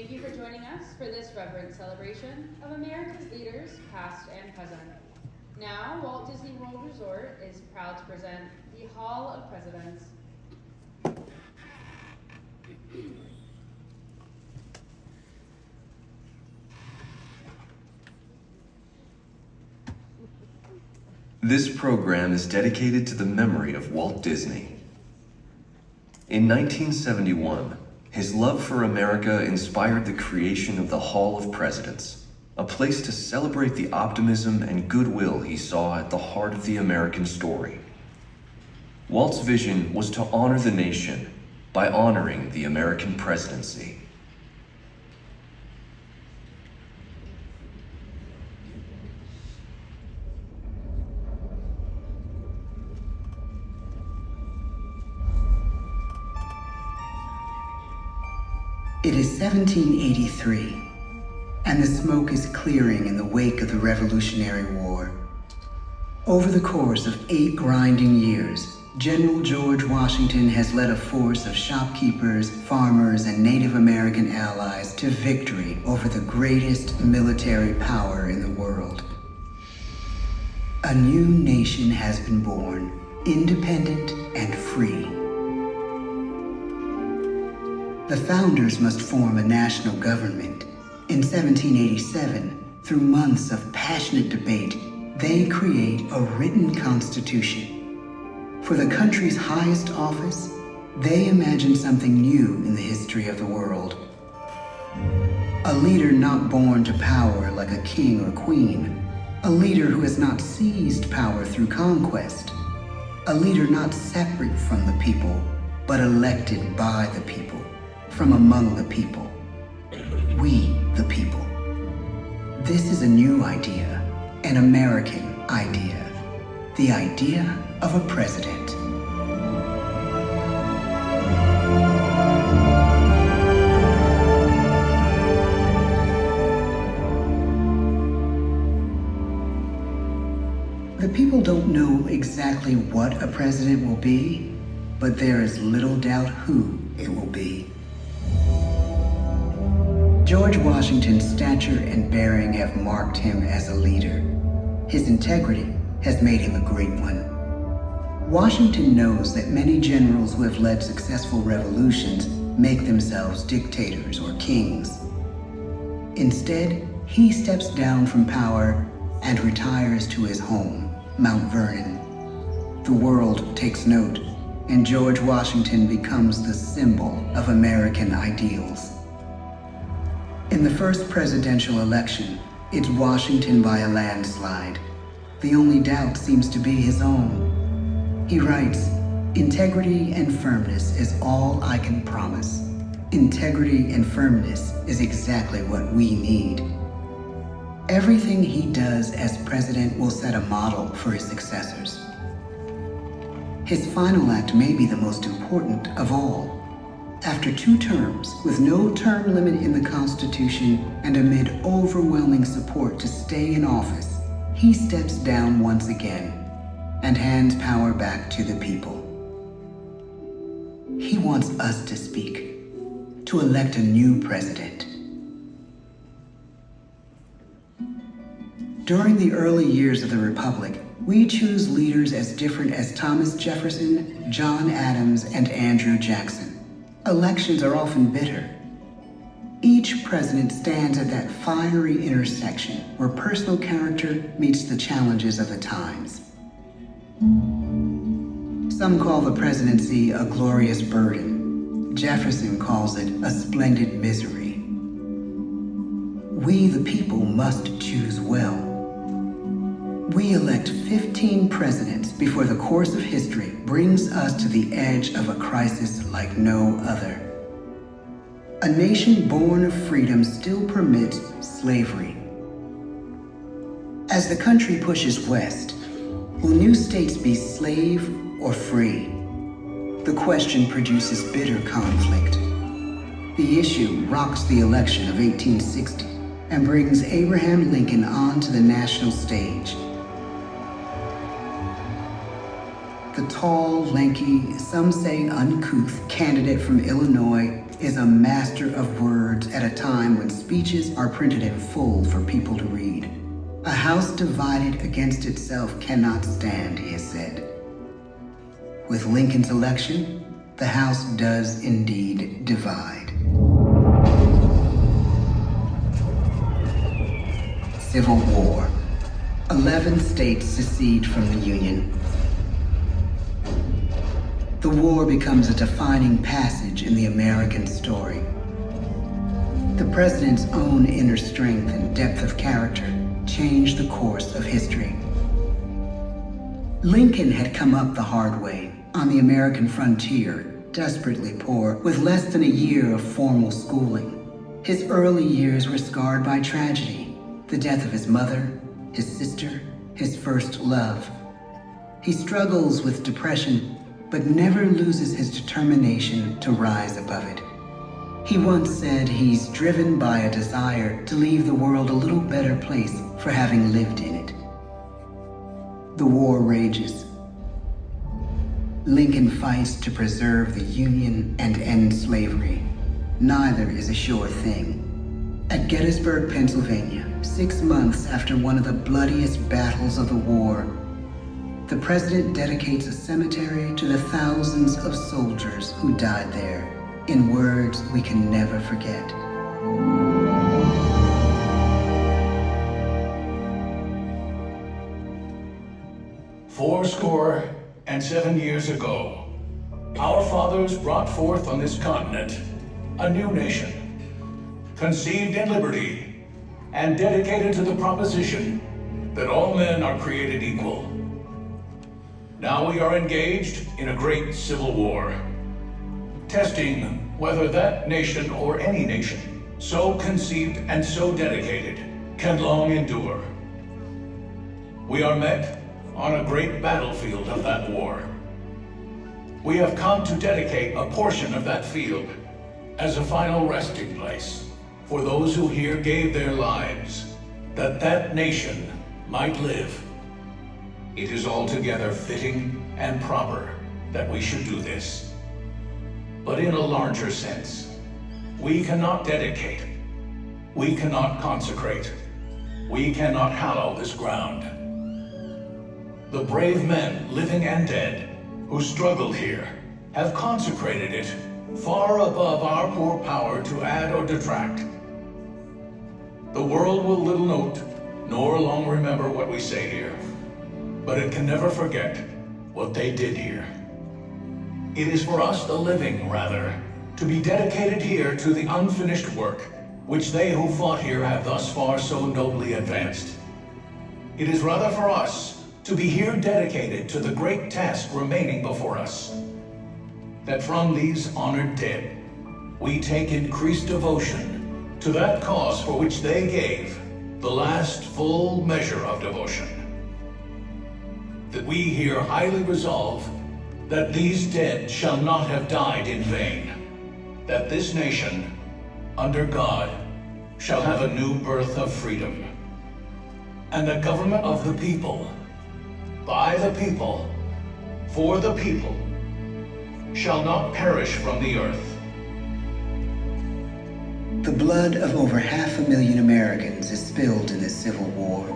Thank you for joining us for this reverent celebration of America's leaders, past and present. Now, Walt Disney World Resort is proud to present the Hall of Presidents. This program is dedicated to the memory of Walt Disney. In 1971, his love for America inspired the creation of the Hall of Presidents, a place to celebrate the optimism and goodwill he saw at the heart of the American story. Walt's vision was to honor the nation by honoring the American presidency. It is 1783, and the smoke is clearing in the wake of the Revolutionary War. Over the course of 8 grinding years, General George Washington has led a force of shopkeepers, farmers, and Native American allies to victory over the greatest military power in the world. A new nation has been born, independent and free. The founders must form a national government. In 1787, through months of passionate debate, they create a written constitution. For the country's highest office, they imagine something new in the history of the world. A leader not born to power like a king or queen. A leader who has not seized power through conquest. A leader not separate from the people, but elected by the people. From among the people. We, the people. This is a new idea, an American idea. The idea of a president. The people don't know exactly what a president will be, but there is little doubt who it will be. George Washington's stature and bearing have marked him as a leader. His integrity has made him a great one. Washington knows that many generals who have led successful revolutions make themselves dictators or kings. Instead, he steps down from power and retires to his home, Mount Vernon. The world takes note, and George Washington becomes the symbol of American ideals. In the first presidential election, it's Washington by a landslide. The only doubt seems to be his own. He writes, "Integrity and firmness is all I can promise. Integrity and firmness is exactly what we need." Everything he does as president will set a model for his successors. His final act may be the most important of all. After 2 terms, with no term limit in the Constitution and amid overwhelming support to stay in office, he steps down once again and hands power back to the people. He wants us to speak, to elect a new president. During the early years of the Republic, we choose leaders as different as Thomas Jefferson, John Adams, and Andrew Jackson. Elections are often bitter. Each president stands at that fiery intersection where personal character meets the challenges of the times. Some call the presidency a glorious burden. Jefferson calls it a splendid misery. We, the people, must choose well. We elect 15 presidents before the course of history brings us to the edge of a crisis like no other. A nation born of freedom still permits slavery. As the country pushes west, will new states be slave or free? The question produces bitter conflict. The issue rocks the election of 1860 and brings Abraham Lincoln onto the national stage. The tall, lanky, some say uncouth candidate from Illinois is a master of words at a time when speeches are printed in full for people to read. A house divided against itself cannot stand, he has said. With Lincoln's election, the House does indeed divide. Civil War. 11 states secede from the Union. The war becomes a defining passage in the American story. The president's own inner strength and depth of character changed the course of history. Lincoln had come up the hard way on the American frontier, desperately poor, with less than a year of formal schooling. His early years were scarred by tragedy, the death of his mother, his sister, his first love. He struggles with depression, but never loses his determination to rise above it. He once said he's driven by a desire to leave the world a little better place for having lived in it. The war rages. Lincoln fights to preserve the Union and end slavery. Neither is a sure thing. At Gettysburg, Pennsylvania, 6 months after one of the bloodiest battles of the war, the president dedicates a cemetery to the thousands of soldiers who died there, in words we can never forget. Fourscore and 7 years ago, our fathers brought forth on this continent a new nation, conceived in liberty and dedicated to the proposition that all men are created equal. Now we are engaged in a great civil war, testing whether that nation or any nation so conceived and so dedicated can long endure. We are met on a great battlefield of that war. We have come to dedicate a portion of that field as a final resting place for those who here gave their lives, that that nation might live. It is altogether fitting and proper that we should do this. But in a larger sense, we cannot dedicate, we cannot consecrate, we cannot hallow this ground. The brave men, living and dead, who struggled here, have consecrated it far above our poor power to add or detract. The world will little note, nor long remember what we say here, but it can never forget what they did here. It is for us, the living, rather, to be dedicated here to the unfinished work which they who fought here have thus far so nobly advanced. It is rather for us to be here dedicated to the great task remaining before us, that from these honored dead we take increased devotion to that cause for which they gave the last full measure of devotion. That we here highly resolve that these dead shall not have died in vain, that this nation, under God, shall have a new birth of freedom, and the government of the people, by the people, for the people, shall not perish from the earth. The blood of over 500,000 Americans is spilled in this Civil War.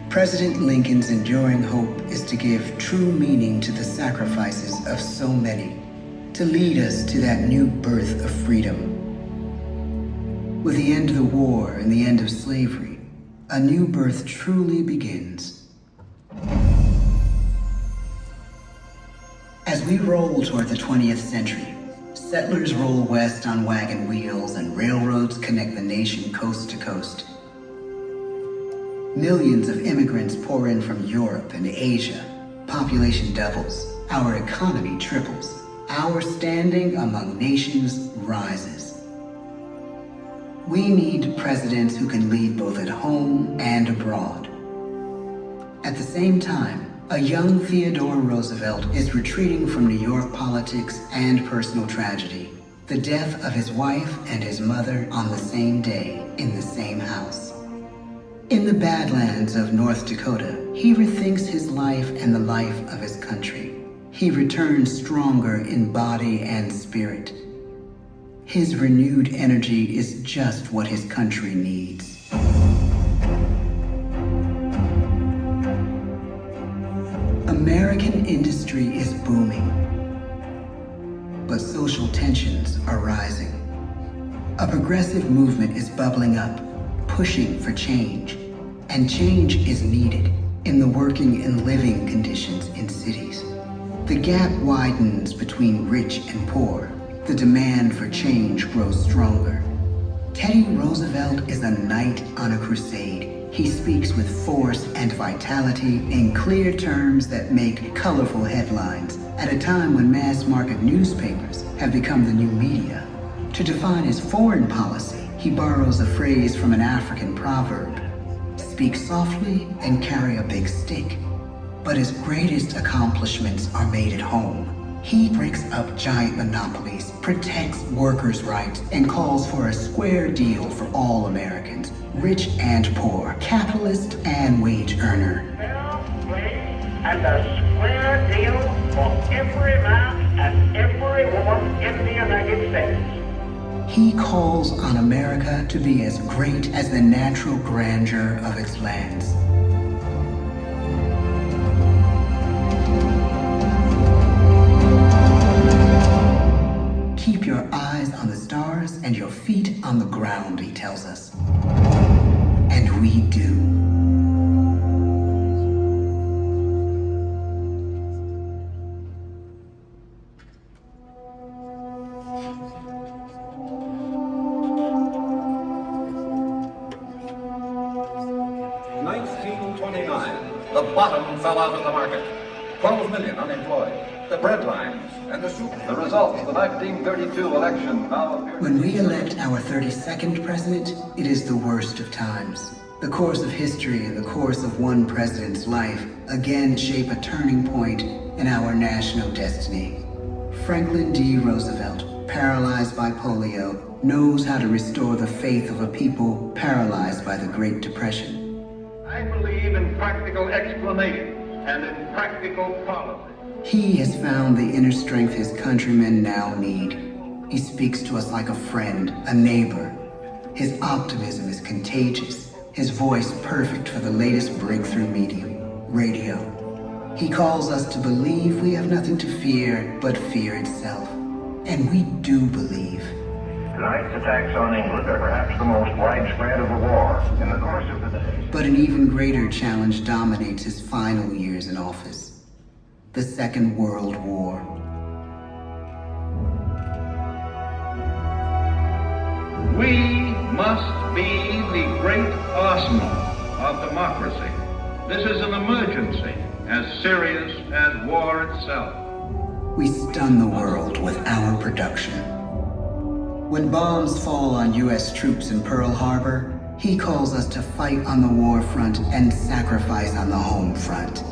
President Lincoln's enduring hope is to give true meaning to the sacrifices of so many, to lead us to that new birth of freedom. With the end of the war and the end of slavery, a new birth truly begins. As we roll toward the 20th century, settlers roll west on wagon wheels and railroads connect the nation coast to coast. Millions of immigrants pour in from Europe and Asia. Population doubles. Our economy triples. Our standing among nations rises. We need presidents who can lead both at home and abroad. At the same time, a young Theodore Roosevelt is retreating from New York politics and personal tragedy. The death of his wife and his mother on the same day in the same house. In the Badlands of North Dakota, he rethinks his life and the life of his country. He returns stronger in body and spirit. His renewed energy is just what his country needs. American industry is booming, but social tensions are rising. A progressive movement is bubbling up, pushing for change, and change is needed in the working and living conditions in cities. The gap widens between rich and poor. The demand for change grows stronger. Teddy Roosevelt is a knight on a crusade. He speaks with force and vitality in clear terms that make colorful headlines at a time when mass market newspapers have become the new media. To define his foreign policy, he borrows a phrase from an African proverb: speak softly and carry a big stick. But his greatest accomplishments are made at home. He breaks up giant monopolies, protects workers' rights, and calls for a square deal for all Americans, rich and poor, capitalist and wage earner. Fair wage and a square deal for every man and every woman in the United States. He calls on America to be as great as the natural grandeur of its lands. Keep your eyes on the stars and your feet on the ground, he tells us. And we do. The bottom fell out of the market. 12 million unemployed. The breadlines and the soup. The results of the 1932 election now appear. When we elect our 32nd president, it is the worst of times. The course of history and the course of one president's life again shape a turning point in our national destiny. Franklin D. Roosevelt, paralyzed by polio, knows how to restore the faith of a people paralyzed by the Great Depression. I believe in practical explanations and in practical policy. He has found the inner strength his countrymen now need. He speaks to us like a friend, a neighbor. His optimism is contagious, his voice perfect for the latest breakthrough medium, radio. He calls us to believe we have nothing to fear but fear itself. And we do believe. Tonight's attacks on England are perhaps the most widespread of the war in the course of the day. But an even greater challenge dominates his final years in office. The Second World War. We must be the great arsenal of democracy. This is an emergency as serious as war itself. We stun the world with our production. When bombs fall on U.S. troops in Pearl Harbor, he calls us to fight on the war front and sacrifice on the home front.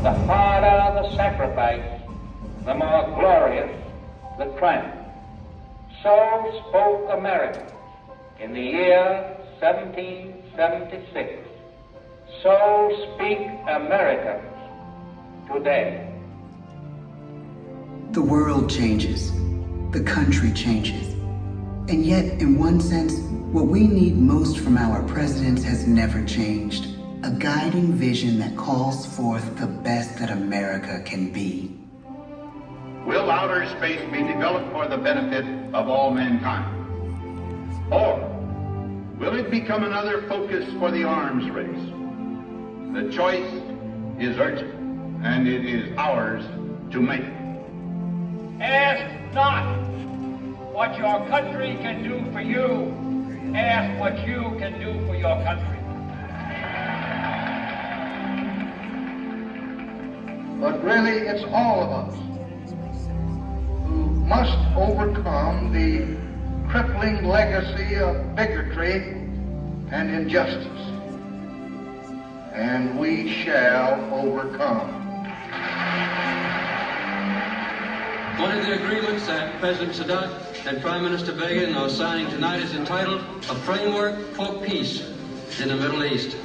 The harder the sacrifice, the more glorious the triumph. So spoke America in the year 1776. So speak Americans today. The world changes. The country changes. And yet, in one sense, what we need most from our presidents has never changed. A guiding vision that calls forth the best that America can be. Will outer space be developed for the benefit of all mankind? Or will it become another focus for the arms race? The choice is urgent, and it is ours to make. Ask not what your country can do for you. Ask what you can do for your country. But really, it's all of us who must overcome the crippling legacy of bigotry and injustice. And we shall overcome. One of the agreements that President Sadat that Prime Minister Begin is signing tonight is entitled A Framework for Peace in the Middle East.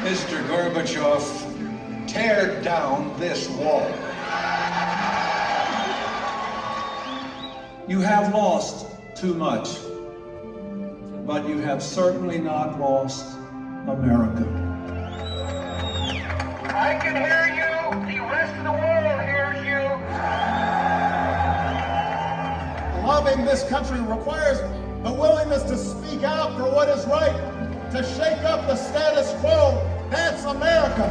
Mr. Gorbachev, tear down this wall. You have lost too much, but you have certainly not lost America. I can hear you. The rest of the world hears you. Loving this country requires the willingness to speak out for what is right, to shake up the status quo. That's America.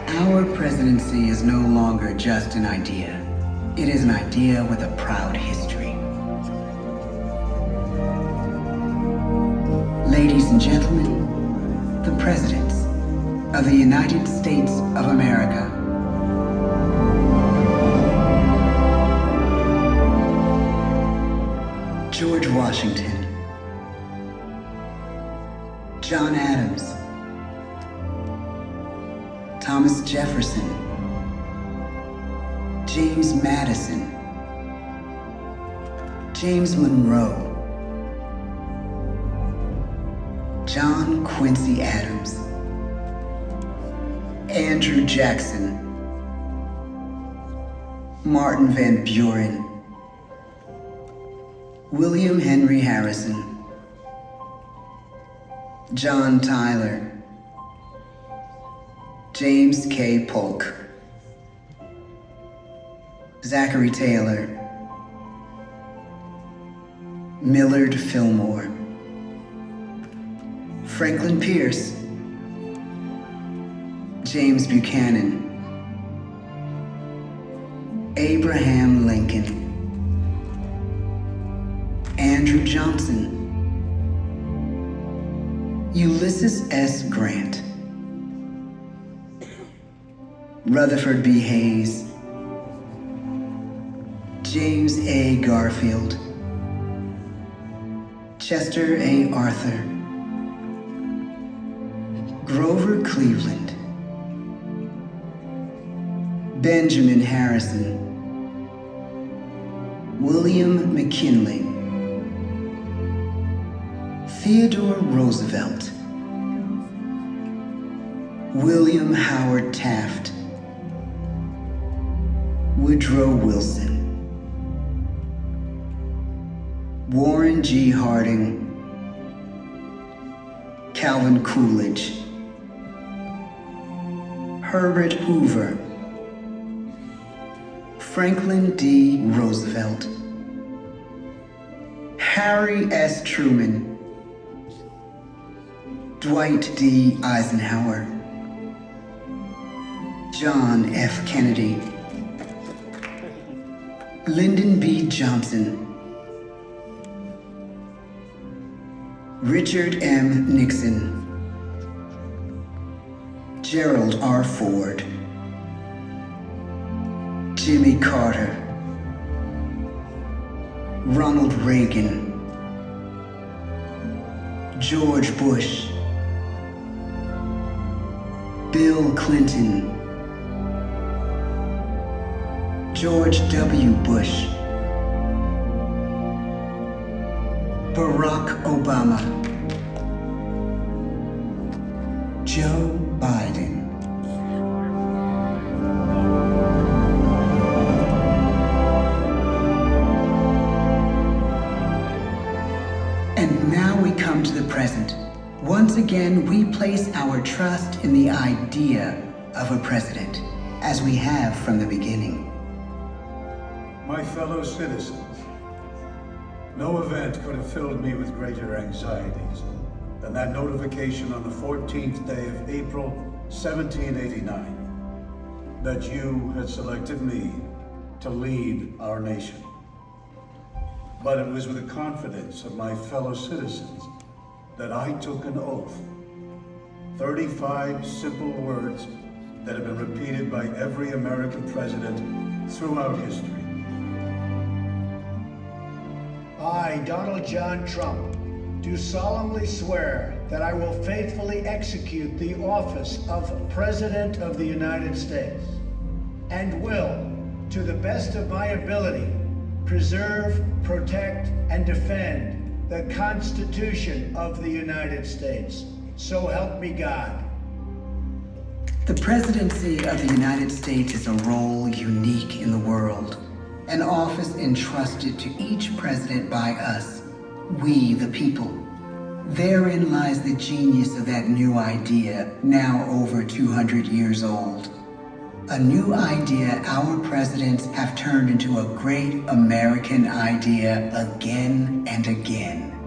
Our presidency is no longer just an idea. It is an idea with a proud history. Ladies and gentlemen, the presidents of the United States of America. George Washington, John Adams, Thomas Jefferson, James Madison, James Monroe, John Quincy Adams, Andrew Jackson, Martin Van Buren, William Henry Harrison, John Tyler, James K. Polk, Zachary Taylor, Millard Fillmore, Franklin Pierce, James Buchanan, Abraham Lincoln, Andrew Johnson, Ulysses S. Grant, Rutherford B. Hayes, James A. Garfield, Chester A. Arthur, Grover Cleveland, Benjamin Harrison, William McKinley, Theodore Roosevelt, William Howard Taft, Woodrow Wilson, Warren G. Harding, Calvin Coolidge, Herbert Hoover, Franklin D. Roosevelt, Harry S. Truman, Dwight D. Eisenhower, John F. Kennedy, Lyndon B. Johnson, Richard M. Nixon, Gerald R. Ford, Jimmy Carter, Ronald Reagan, George Bush, Bill Clinton, George W. Bush, Barack Obama, Joe Biden. And now we come to the present. Once again, we place our trust in the idea of a president, as we have from the beginning. My fellow citizens, no event could have filled me with greater anxieties than that notification on the 14th day of April, 1789, that you had selected me to lead our nation. But it was with the confidence of my fellow citizens that I took an oath. 35 simple words that have been repeated by every American president throughout history. I, Donald John Trump, do solemnly swear that I will faithfully execute the office of President of the United States and will, to the best of my ability, preserve, protect, and defend the Constitution of the United States. So help me God. The presidency of the United States is a role unique in the world, an office entrusted to each president by us, we the people. Therein lies the genius of that new idea, now over 200 years old. A new idea our presidents have turned into a great American idea again and again.